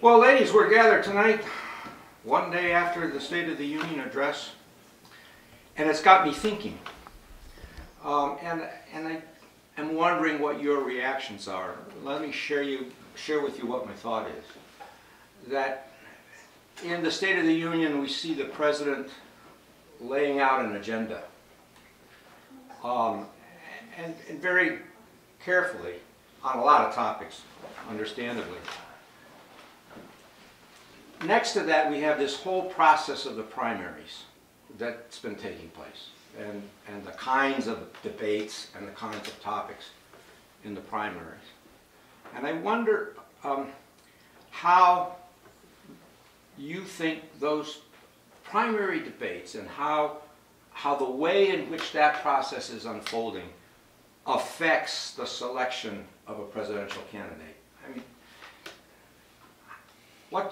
Well, ladies, we're gathered tonight, one day after the State of the Union address, and it's got me thinking. And I am wondering what your reactions are. Let me share with you what my thought is. That in the State of the Union, we see the President laying out an agenda, and very carefully on a lot of topics, understandably. Next to that, we have this whole process of the primaries that's been taking place, and the kinds of debates and the kinds of topics in the primaries. And I wonder how you think those primary debates and how the way in which that process is unfolding affects the selection of a presidential candidate. I mean,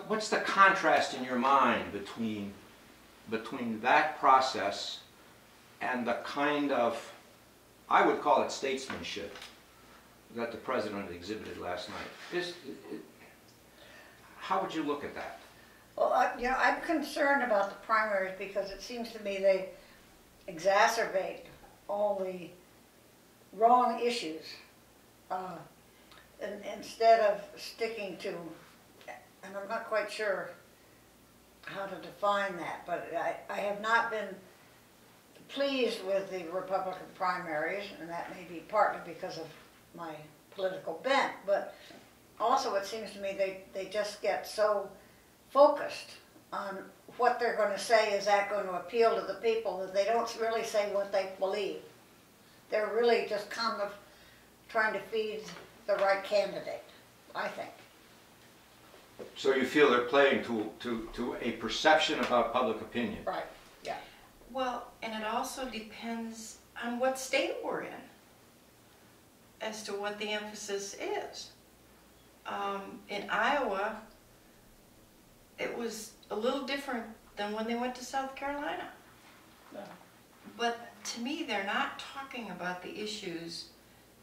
what's the contrast in your mind between that process and the kind of, I would call it statesmanship, that the President exhibited last night? How would you look at that? Well, I'm concerned about the primaries because it seems to me they exacerbate all the wrong issues. Instead of sticking to, and I'm not quite sure how to define that, but I have not been pleased with the Republican primaries, and that may be partly because of my political bent, but also it seems to me they just get so focused on what they're going to say, is that going to appeal to the people, that they don't really say what they believe. They're really just kind of trying to feed the right candidate, I think. So you feel they're playing to a perception about public opinion? Right, yeah. Well, and it also depends on what state we're in as to what the emphasis is. In Iowa, it was a little different than when they went to South Carolina. Yeah. But to me, they're not talking about the issues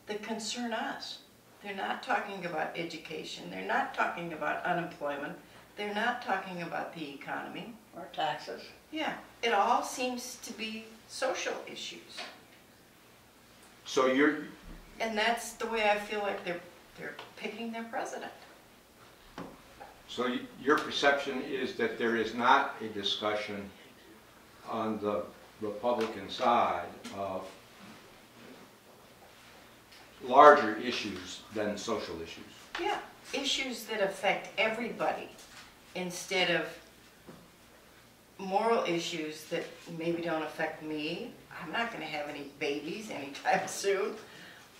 that concern us. They're not talking about education. They're not talking about unemployment. They're not talking about the economy. Or taxes. Yeah, it all seems to be social issues. So you're... And that's the way I feel like they're picking their president. So your perception is that there is not a discussion on the Republican side of larger issues than social issues. Yeah, issues that affect everybody instead of moral issues that maybe don't affect me. I'm not going to have any babies anytime soon.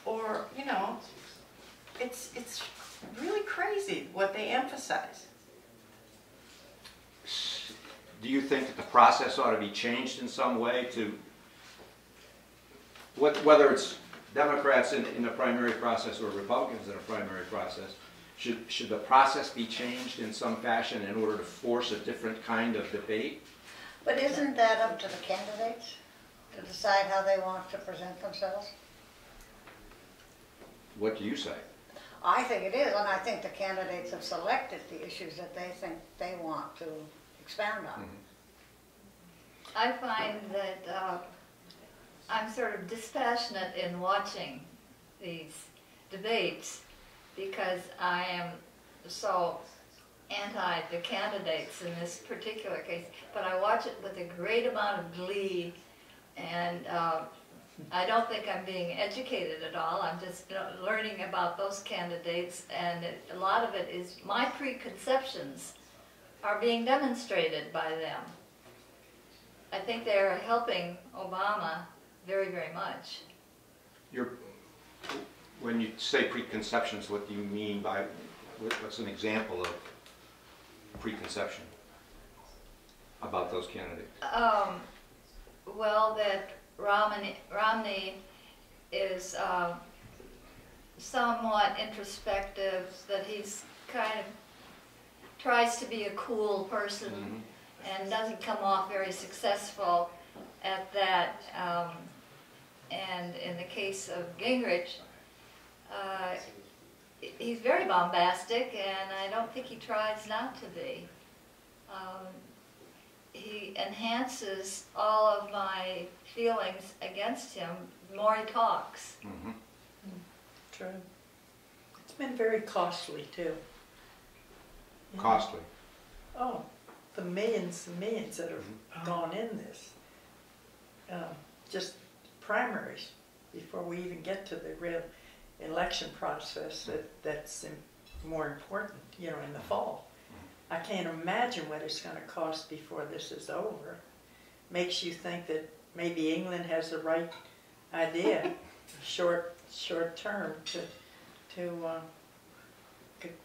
Or, you know, it's really crazy what they emphasize. Do you think that the process ought to be changed in some way to, whether it's Democrats in the primary process or Republicans in a primary process, should the process be changed in some fashion in order to force a different kind of debate? But isn't that up to the candidates to decide how they want to present themselves? What do you say? I think it is, and I think the candidates have selected the issues that they think they want to expound on. Mm-hmm. I find that I'm sort of dispassionate in watching these debates because I am so anti the candidates in this particular case, but I watch it with a great amount of glee, and I don't think I'm being educated at all. I'm just learning about those candidates, and a lot of it is my preconceptions are being demonstrated by them. I think they're helping Obama very, very much. When you say preconceptions, what do you mean by, what's an example of preconception about those candidates? Well, that Romney is somewhat introspective, that he's kind of tries to be a cool person, mm-hmm. and doesn't come off very successful at that. And in the case of Gingrich, he's very bombastic, and I don't think he tries not to be. He enhances all of my feelings against him the more he talks. Mhm. True. It's been very costly too. You know? Costly. Oh, the millions and millions that have gone in this. Just primaries before we even get to the real election process that's more important, you know, in the fall. I can't imagine what it's going to cost before this is over. Makes you think that maybe England has the right idea, short term, to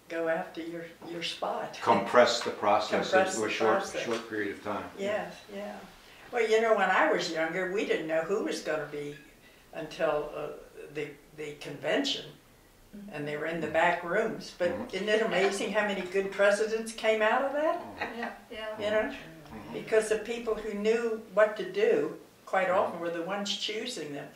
go after your spot. Compress the process Compress into a the short process. period of time. Yes, yeah. Well, you know, when I was younger, we didn't know who was going to be until the convention, and they were in the back rooms. But isn't it amazing how many good presidents came out of that? Yeah, yeah. You know, because the people who knew what to do quite often were the ones choosing them.